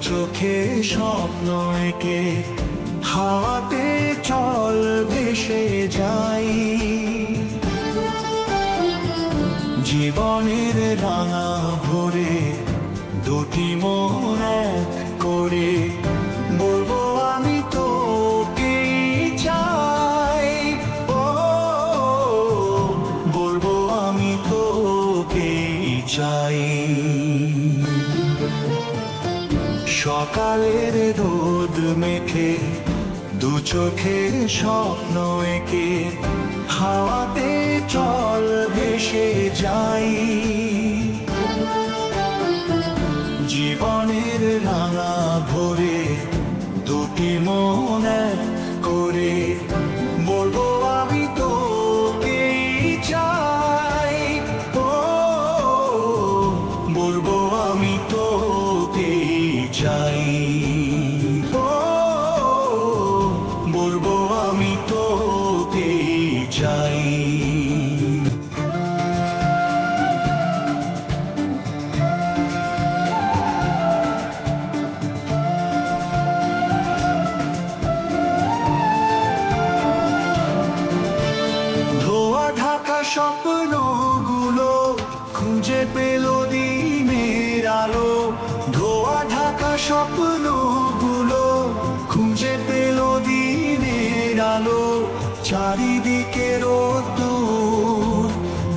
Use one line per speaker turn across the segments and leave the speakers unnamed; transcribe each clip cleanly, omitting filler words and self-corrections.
চোখে স্বপ্ন এঁকে হাওয়াতে চল ভেসে যাই। জীবনের রাঙা ভরে দুটি মন এক করে বলবো আমি তোকে চাই। ও বলবো আমি তোকে চাই। সকালের রোদ মেখে দু চোখে স্বপ্ন এঁকে হাওয়াতে চল ভেসে যাই। জীবনের রাঙা ভরে দুটি মন এক করে বলবো আমি তোকে চাই। ও বলবো আমি তোকে চাই। ও বলবো আমি তোকে চাই। ধোয়া ঢাকা স্বপ্নগুলো খুঁজে পেল দিনের আলো। ধোয়া ঢাকা স্বপ্নগুলো খুঁজে পেল দিনের আলো। চারিদিকে রোদ্দুর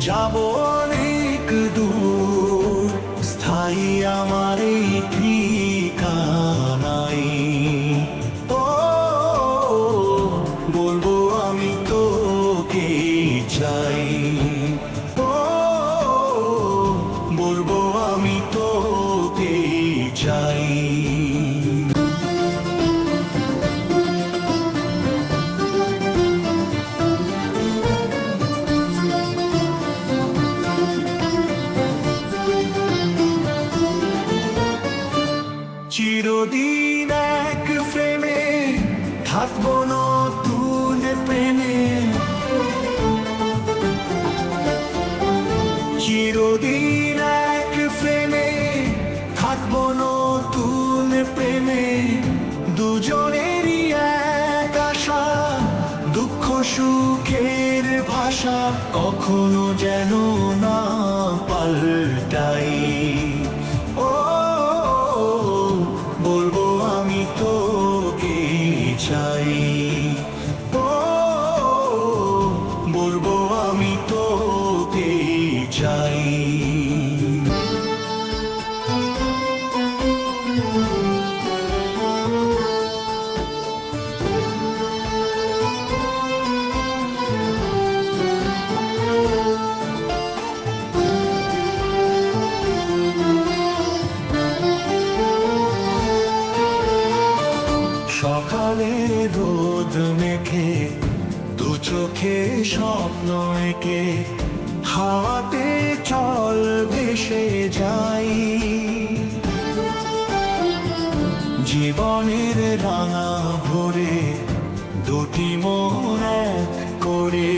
যাব অনেক দূর, স্থায়ী আমার এই ঠিকানায়। ও বলবো আমি তোকে চাই। ও বলবো আমি তোকে চাই। চিরদিন এক ফ্রেমে থাকবো নতুন প্রেমে। চিরদিন এক ফ্রেমে থাকবো নতুন প্রেমে। দুজনেরই এক আশা, দুঃখ সুখের ভাষা কখনো যেন না পাল্টাই। ও বলবো আমি তোকে চাই। ও বলবো আমি তোকে চাই। সকালে রোদ মেখে দু চোখে স্বপ্ন এঁকে হাওয়াতে চল ভেসে যাই। জীবনের রাঙা ভরে দুটি মন এক করে